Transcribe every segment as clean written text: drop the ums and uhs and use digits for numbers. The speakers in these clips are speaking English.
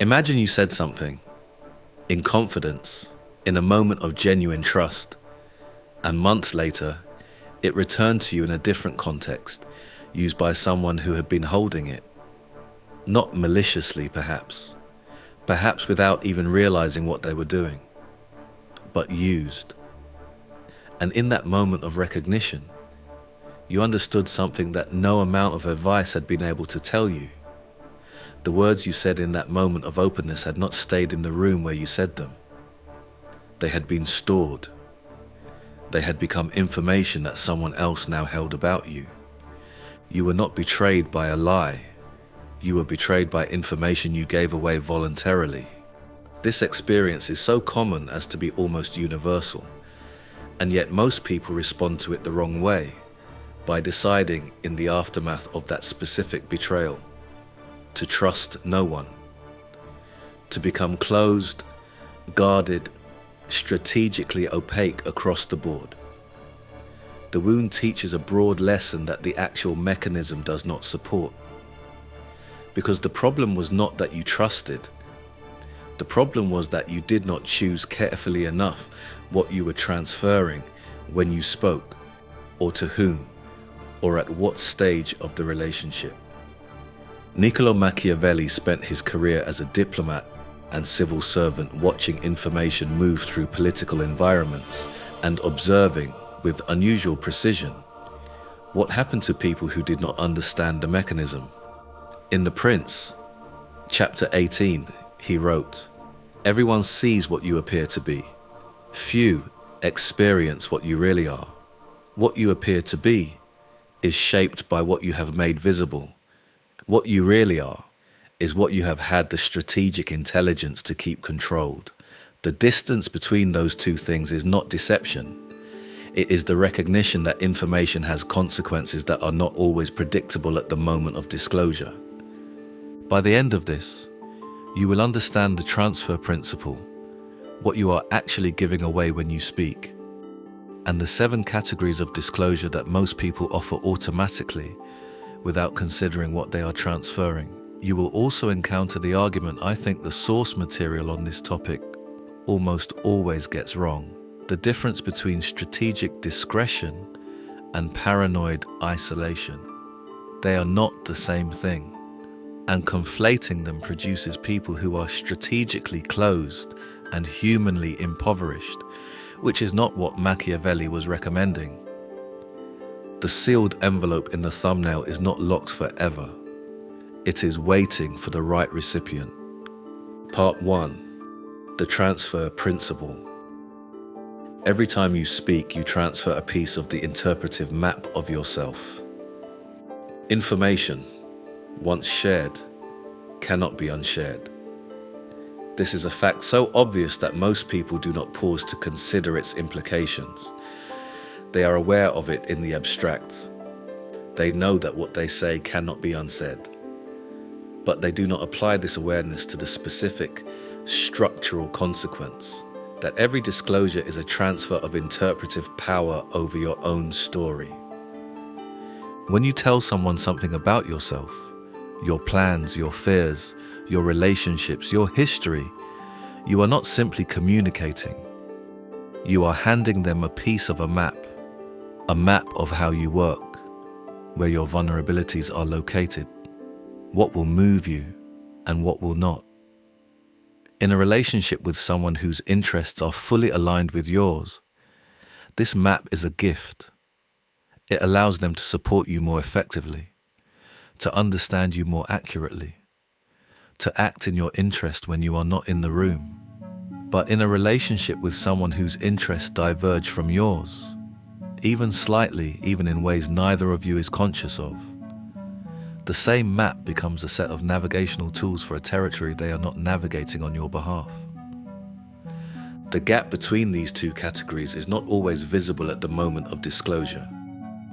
Imagine you said something in confidence, in a moment of genuine trust, and months later, it returned to you in a different context, used by someone who had been holding it. Not maliciously, perhaps without even realizing what they were doing, but used. And in that moment of recognition, you understood something that no amount of advice had been able to tell you. The words you said in that moment of openness had not stayed in the room where you said them. They had been stored. They had become information that someone else now held about you. You were not betrayed by a lie. You were betrayed by information you gave away voluntarily. This experience is so common as to be almost universal, and yet most people respond to it the wrong way, by deciding in the aftermath of that specific betrayal to trust no one, to become closed, guarded, strategically opaque across the board. The wound teaches a broad lesson that the actual mechanism does not support. Because the problem was not that you trusted. The problem was that you did not choose carefully enough what you were transferring when you spoke, or to whom, or at what stage of the relationship. Niccolò Machiavelli spent his career as a diplomat and civil servant watching information move through political environments and observing, with unusual precision, what happened to people who did not understand the mechanism. In The Prince, chapter 18, he wrote, "Everyone sees what you appear to be. Few experience what you really are. What you appear to be is shaped by what you have made visible. What you really are is what you have had the strategic intelligence to keep controlled. The distance between those two things is not deception. It is the recognition that information has consequences that are not always predictable at the moment of disclosure." By the end of this, you will understand the transfer principle, what you are actually giving away when you speak, and the 7 categories of disclosure that most people offer automatically without considering what they are transferring. You will also encounter the argument I think the source material on this topic almost always gets wrong: the difference between strategic discretion and paranoid isolation. They are not the same thing, and conflating them produces people who are strategically closed and humanly impoverished, which is not what Machiavelli was recommending. The sealed envelope in the thumbnail is not locked forever. It is waiting for the right recipient. Part 1. The transfer principle. Every time you speak, you transfer a piece of the interpretive map of yourself. Information, once shared, cannot be unshared. This is a fact so obvious that most people do not pause to consider its implications. They are aware of it in the abstract. They know that what they say cannot be unsaid. But they do not apply this awareness to the specific structural consequence that every disclosure is a transfer of interpretive power over your own story. When you tell someone something about yourself, your plans, your fears, your relationships, your history, you are not simply communicating. You are handing them a piece of a map of how you work, where your vulnerabilities are located, what will move you and what will not. In a relationship with someone whose interests are fully aligned with yours, this map is a gift. It allows them to support you more effectively, to understand you more accurately, to act in your interest when you are not in the room. But in a relationship with someone whose interests diverge from yours, even slightly, even in ways neither of you is conscious of, the same map becomes a set of navigational tools for a territory they are not navigating on your behalf. The gap between these two categories is not always visible at the moment of disclosure.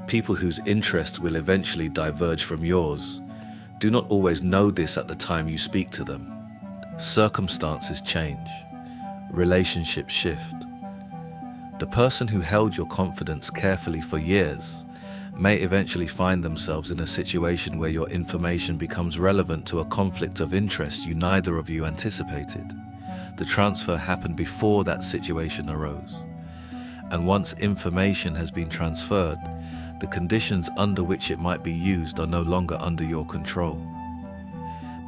People whose interests will eventually diverge from yours do not always know this at the time you speak to them. Circumstances change. Relationships shift. The person who held your confidence carefully for years may eventually find themselves in a situation where your information becomes relevant to a conflict of interest neither of you anticipated. The transfer happened before that situation arose. And once information has been transferred, the conditions under which it might be used are no longer under your control.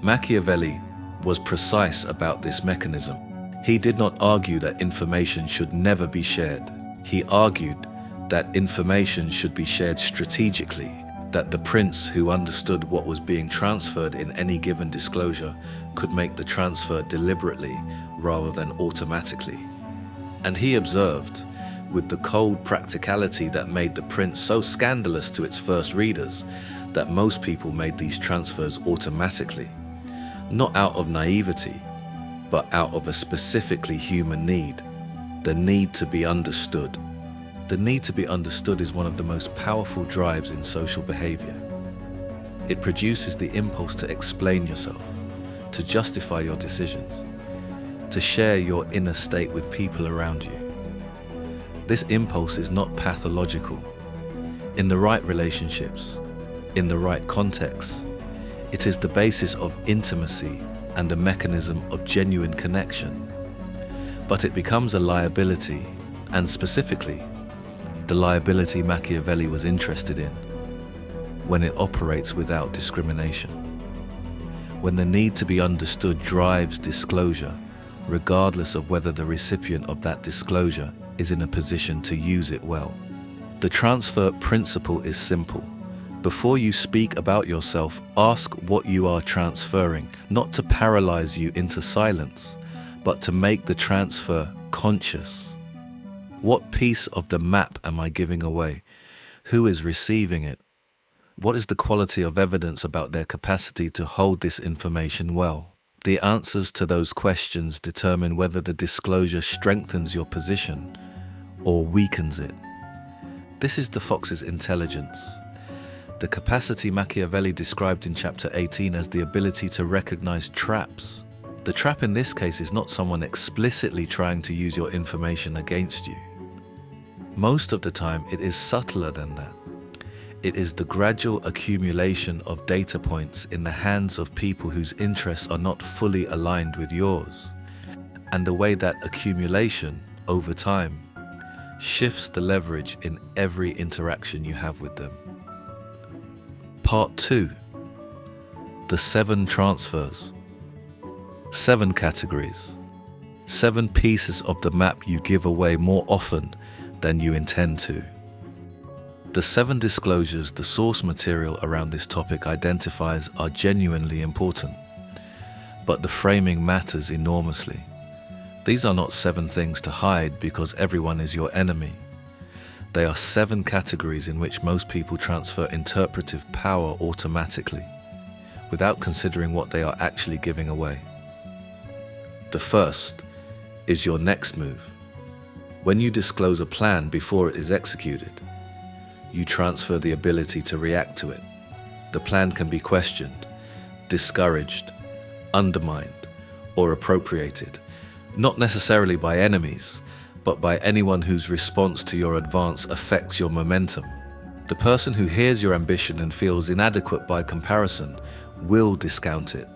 Machiavelli was precise about this mechanism. He did not argue that information should never be shared. He argued that information should be shared strategically, that the prince who understood what was being transferred in any given disclosure could make the transfer deliberately rather than automatically. And he observed, with the cold practicality that made the prince so scandalous to its first readers, that most people made these transfers automatically, not out of naivety, but out of a specifically human need, the need to be understood. The need to be understood is one of the most powerful drives in social behavior. It produces the impulse to explain yourself, to justify your decisions, to share your inner state with people around you. This impulse is not pathological. In the right relationships, in the right context, it is the basis of intimacy and a mechanism of genuine connection. But it becomes a liability, and specifically, the liability Machiavelli was interested in, when it operates without discrimination. When the need to be understood drives disclosure, regardless of whether the recipient of that disclosure is in a position to use it well. The transfer principle is simple. Before you speak about yourself, ask what you are transferring, not to paralyze you into silence, but to make the transfer conscious. What piece of the map am I giving away? Who is receiving it? What is the quality of evidence about their capacity to hold this information well? The answers to those questions determine whether the disclosure strengthens your position or weakens it. This is the fox's intelligence. The capacity Machiavelli described in chapter 18 as the ability to recognize traps. The trap in this case is not someone explicitly trying to use your information against you. Most of the time, it is subtler than that. It is the gradual accumulation of data points in the hands of people whose interests are not fully aligned with yours, and the way that accumulation, over time, shifts the leverage in every interaction you have with them. Part 2. The 7 transfers. 7 categories. 7 pieces of the map you give away more often than you intend to. The 7 disclosures the source material around this topic identifies are genuinely important, but the framing matters enormously. These are not 7 things to hide because everyone is your enemy. They are 7 categories in which most people transfer interpretive power automatically, without considering what they are actually giving away. The first is your next move. When you disclose a plan before it is executed, you transfer the ability to react to it. The plan can be questioned, discouraged, undermined, or appropriated, not necessarily by enemies, but by anyone whose response to your advance affects your momentum. The person who hears your ambition and feels inadequate by comparison will discount it.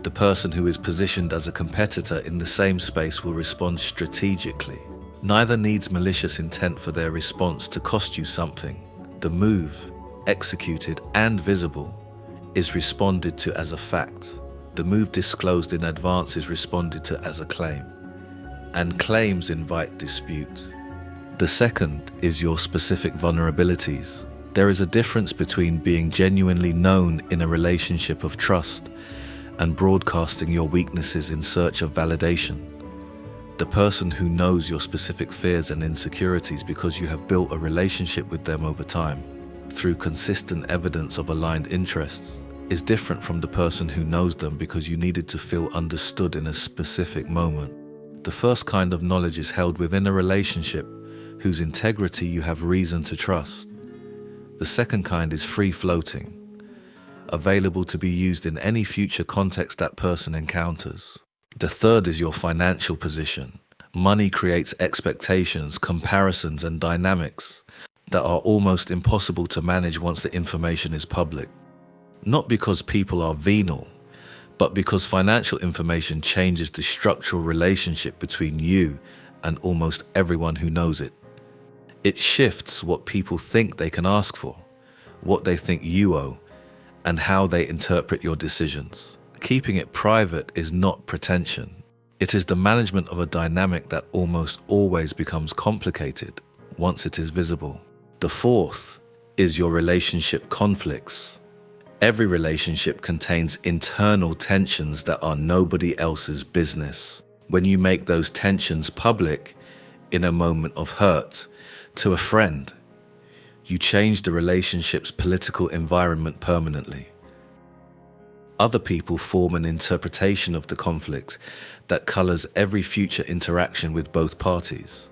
The person who is positioned as a competitor in the same space will respond strategically. Neither needs malicious intent for their response to cost you something. The move, executed and visible, is responded to as a fact. The move disclosed in advance is responded to as a claim, and claims invite dispute. The second is your specific vulnerabilities. There is a difference between being genuinely known in a relationship of trust and broadcasting your weaknesses in search of validation. The person who knows your specific fears and insecurities because you have built a relationship with them over time, through consistent evidence of aligned interests, is different from the person who knows them because you needed to feel understood in a specific moment. The first kind of knowledge is held within a relationship whose integrity you have reason to trust. The second kind is free-floating, available to be used in any future context that person encounters. The third is your financial position. Money creates expectations, comparisons, and dynamics. that are almost impossible to manage once the information is public. Not because people are venal, but because financial information changes the structural relationship between you and almost everyone who knows it. It shifts what people think they can ask for, what they think you owe, and how they interpret your decisions. Keeping it private is not pretension. It is the management of a dynamic that almost always becomes complicated once it is visible. The fourth is your relationship conflicts. Every relationship contains internal tensions that are nobody else's business. When you make those tensions public in a moment of hurt to a friend, you change the relationship's political environment permanently. Other people form an interpretation of the conflict that colors every future interaction with both parties.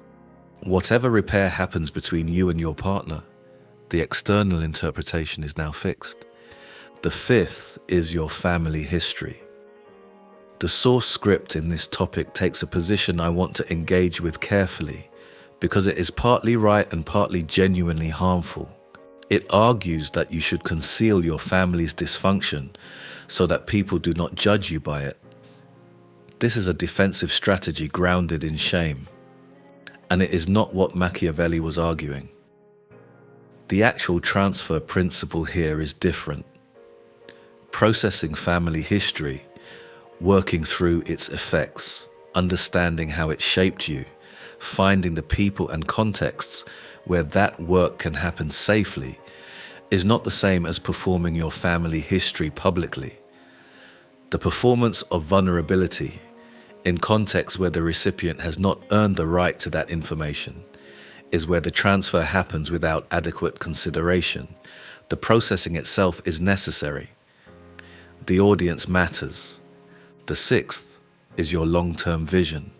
Whatever repair happens between you and your partner, the external interpretation is now fixed. The fifth is your family history. The source script in this topic takes a position I want to engage with carefully because it is partly right and partly genuinely harmful. It argues that you should conceal your family's dysfunction so that people do not judge you by it. This is a defensive strategy grounded in shame, and it is not what Machiavelli was arguing. The actual transfer principle here is different. Processing family history, working through its effects, understanding how it shaped you, finding the people and contexts where that work can happen safely, is not the same as performing your family history publicly. The performance of vulnerability in contexts where the recipient has not earned the right to that information is where the transfer happens without adequate consideration. The processing itself is necessary. The audience matters. The sixth is your long-term vision.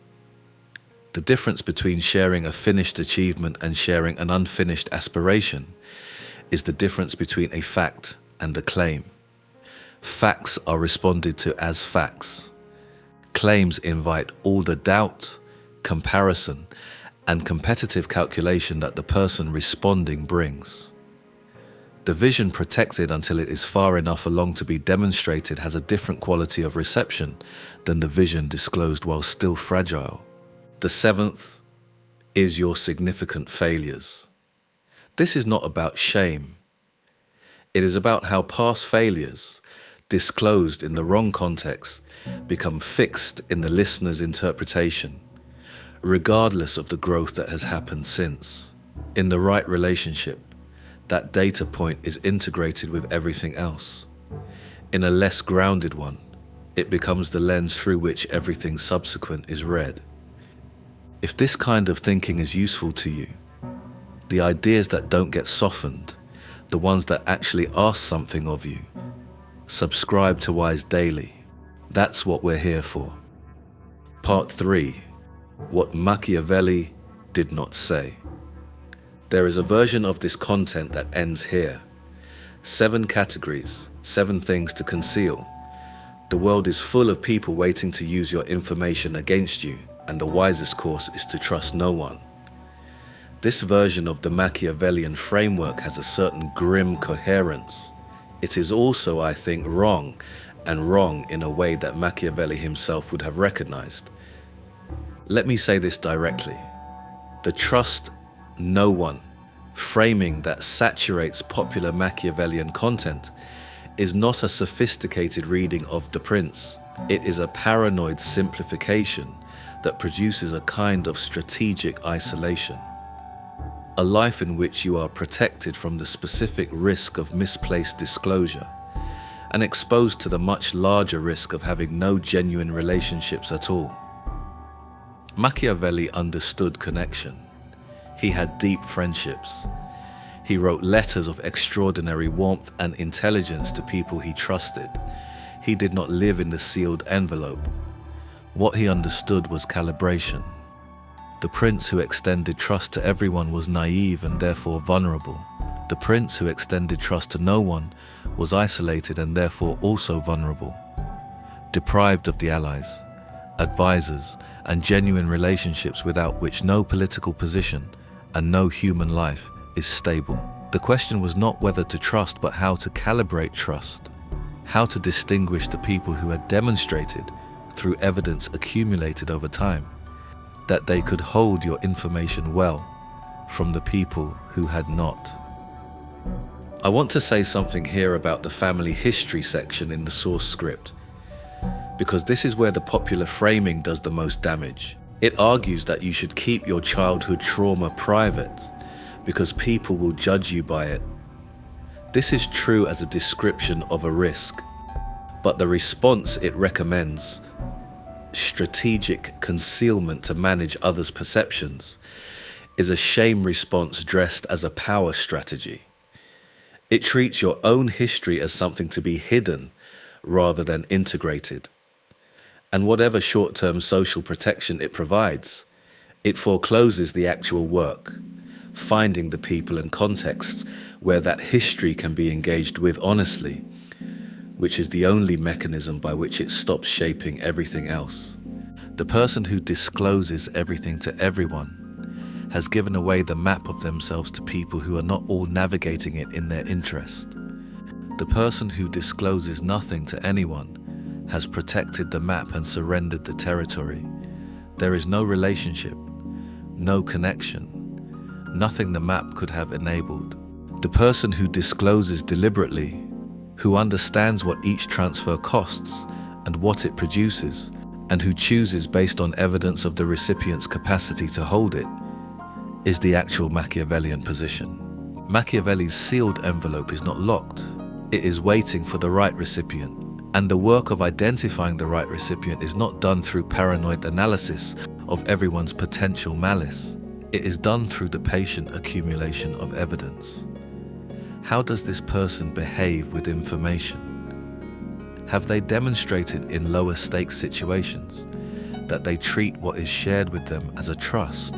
The difference between sharing a finished achievement and sharing an unfinished aspiration is the difference between a fact and a claim. Facts are responded to as facts. Claims invite all the doubt, comparison, and competitive calculation that the person responding brings. The vision protected until it is far enough along to be demonstrated has a different quality of reception than the vision disclosed while still fragile. The seventh is your significant failures. This is not about shame. It is about how past failures, disclosed in the wrong context, become fixed in the listener's interpretation, regardless of the growth that has happened since. In the right relationship, that data point is integrated with everything else. In a less grounded one, it becomes the lens through which everything subsequent is read. If this kind of thinking is useful to you, the ideas that don't get softened, the ones that actually ask something of you, subscribe to Wise Daily. That's what we're here for. Part 3. What Machiavelli did not say. There is a version of this content that ends here. 7 categories, 7 things to conceal. The world is full of people waiting to use your information against you, and the wisest course is to trust no one. This version of the Machiavellian framework has a certain grim coherence. It is also, I think, wrong, and wrong in a way that Machiavelli himself would have recognized. Let me say this directly. The trust no one framing that saturates popular Machiavellian content is not a sophisticated reading of The Prince. It is a paranoid simplification that produces a kind of strategic isolation. A life in which you are protected from the specific risk of misplaced disclosure and exposed to the much larger risk of having no genuine relationships at all. Machiavelli understood connection. He had deep friendships. He wrote letters of extraordinary warmth and intelligence to people he trusted. He did not live in the sealed envelope. What he understood was calibration. The prince who extended trust to everyone was naive and therefore vulnerable. The prince who extended trust to no one was isolated and therefore also vulnerable. Deprived of the allies, advisors, and genuine relationships without which no political position and no human life is stable. The question was not whether to trust, but how to calibrate trust. How to distinguish the people who had demonstrated, through evidence accumulated over time, that they could hold your information well from the people who had not. I want to say something here about the family history section in the source script, because this is where the popular framing does the most damage. It argues that you should keep your childhood trauma private because people will judge you by it. This is true as a description of a risk, but the response it recommends, strategic concealment to manage others' perceptions, is a shame response dressed as a power strategy. It treats your own history as something to be hidden rather than integrated. And whatever short-term social protection it provides, it forecloses the actual work, finding the people and contexts where that history can be engaged with honestly, which is the only mechanism by which it stops shaping everything else. The person who discloses everything to everyone has given away the map of themselves to people who are not all navigating it in their interest. The person who discloses nothing to anyone has protected the map and surrendered the territory. There is no relationship, no connection, nothing the map could have enabled. The person who discloses deliberately, who understands what each transfer costs and what it produces, and who chooses based on evidence of the recipient's capacity to hold it, is the actual Machiavellian position. Machiavelli's sealed envelope is not locked. It is waiting for the right recipient. And the work of identifying the right recipient is not done through paranoid analysis of everyone's potential malice. It is done through the patient accumulation of evidence. How does this person behave with information? Have they demonstrated in lower stakes situations that they treat what is shared with them as a trust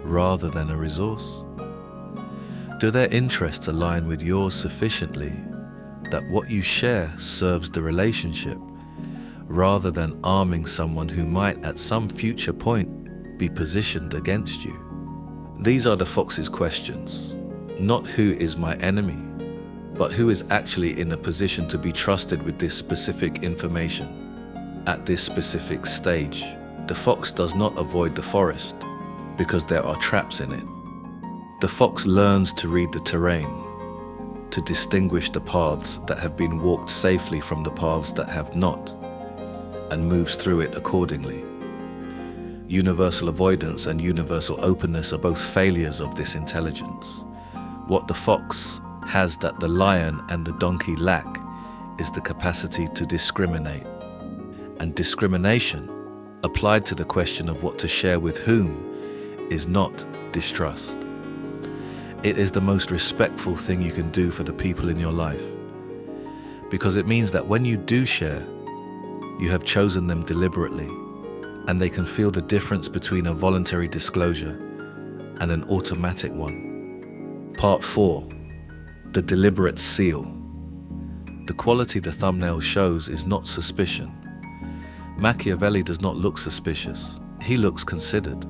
rather than a resource? Do their interests align with yours sufficiently that what you share serves the relationship, rather than arming someone who might at some future point be positioned against you? These are the Fox's questions. Not who is my enemy, but who is actually in a position to be trusted with this specific information at this specific stage. The fox does not avoid the forest because there are traps in it. The fox learns to read the terrain, to distinguish the paths that have been walked safely from the paths that have not, and moves through it accordingly. Universal avoidance and universal openness are both failures of this intelligence. What the fox has that the lion and the donkey lack is the capacity to discriminate. And discrimination, applied to the question of what to share with whom, is not distrust. It is the most respectful thing you can do for the people in your life, because it means that when you do share, you have chosen them deliberately, and they can feel the difference between a voluntary disclosure and an automatic one. Part 4. The deliberate seal. The quality the thumbnail shows is not suspicion. Machiavelli does not look suspicious. He looks considered.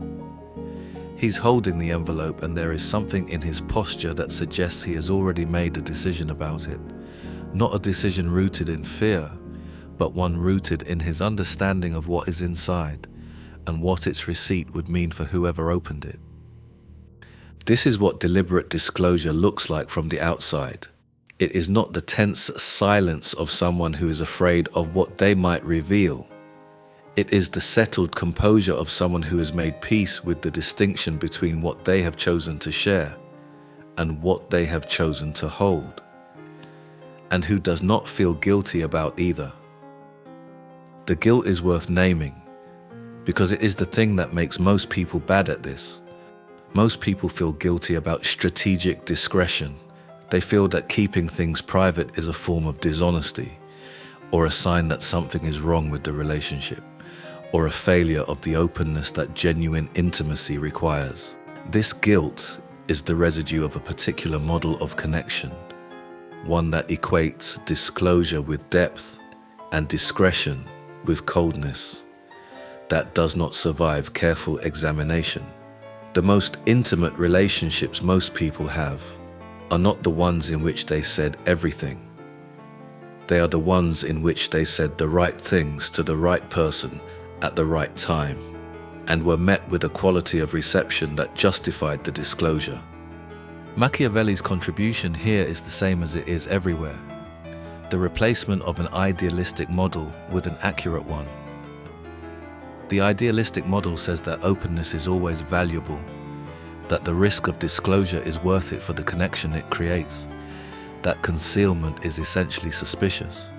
He's holding the envelope, and there is something in his posture that suggests he has already made a decision about it. Not a decision rooted in fear, but one rooted in his understanding of what is inside and what its receipt would mean for whoever opened it. This is what deliberate disclosure looks like from the outside. It is not the tense silence of someone who is afraid of what they might reveal. It is the settled composure of someone who has made peace with the distinction between what they have chosen to share and what they have chosen to hold, and who does not feel guilty about either. The guilt is worth naming, because it is the thing that makes most people bad at this. Most people feel guilty about strategic discretion. They feel that keeping things private is a form of dishonesty, or a sign that something is wrong with the relationship, or a failure of the openness that genuine intimacy requires. This guilt is the residue of a particular model of connection, one that equates disclosure with depth and discretion with coldness, that does not survive careful examination The most intimate relationships most people have are not the ones in which they said everything. They are the ones in which they said the right things to the right person at the right time and were met with a quality of reception that justified the disclosure. Machiavelli's contribution here is the same as it is everywhere: the replacement of an idealistic model with an accurate one. The idealistic model says that openness is always valuable, that the risk of disclosure is worth it for the connection it creates, that concealment is essentially suspicious.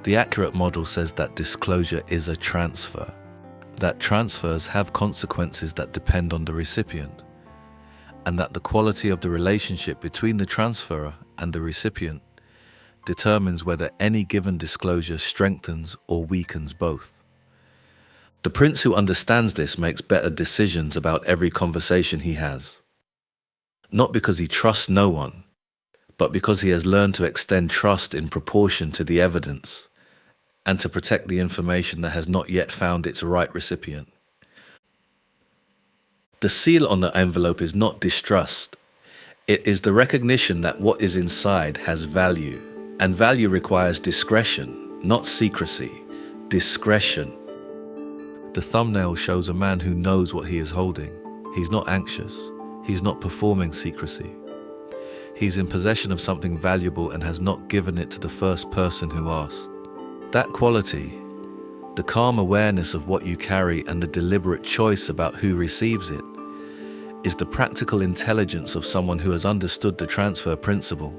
The accurate model says that disclosure is a transfer, that transfers have consequences that depend on the recipient, and that the quality of the relationship between the transferer and the recipient determines whether any given disclosure strengthens or weakens both. The prince who understands this makes better decisions about every conversation he has, not because he trusts no one, but because he has learned to extend trust in proportion to the evidence and to protect the information that has not yet found its right recipient. The seal on the envelope is not distrust. It is the recognition that what is inside has value, and value requires discretion, not secrecy. Discretion. The thumbnail shows a man who knows what he is holding. He's not anxious. He's not performing secrecy. He's in possession of something valuable and has not given it to the first person who asked. That quality, the calm awareness of what you carry and the deliberate choice about who receives it, is the practical intelligence of someone who has understood the transfer principle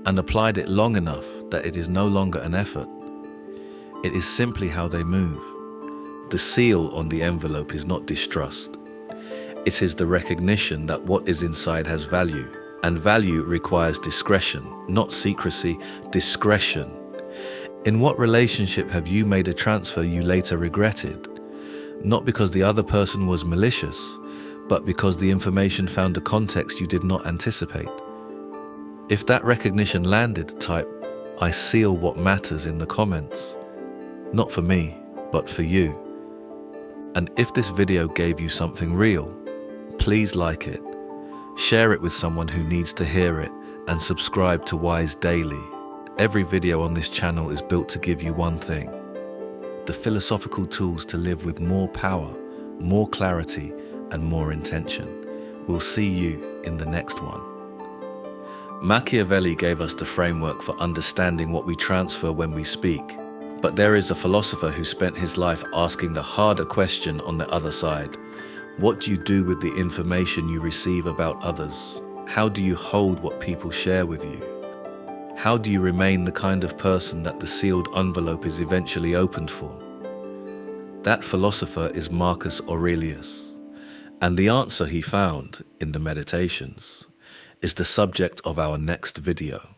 and applied it long enough that it is no longer an effort. It is simply how they move. The seal on the envelope is not distrust. It is the recognition that what is inside has value, and value requires discretion, not secrecy, discretion. In what relationship have you made a transfer you later regretted? Not because the other person was malicious, but because the information found a context you did not anticipate. If that recognition landed, type, "I seal what matters" in the comments. Not for me, but for you. And if this video gave you something real, please like it, share it with someone who needs to hear it, and subscribe to Wise Daily. Every video on this channel is built to give you one thing: the philosophical tools to live with more power, more clarity, and more intention. We'll see you in the next one. Machiavelli gave us the framework for understanding what we transfer when we speak. But there is a philosopher who spent his life asking the harder question on the other side. What do you do with the information you receive about others? How do you hold what people share with you? How do you remain the kind of person that the sealed envelope is eventually opened for? That philosopher is Marcus Aurelius, and the answer he found in the Meditations is the subject of our next video.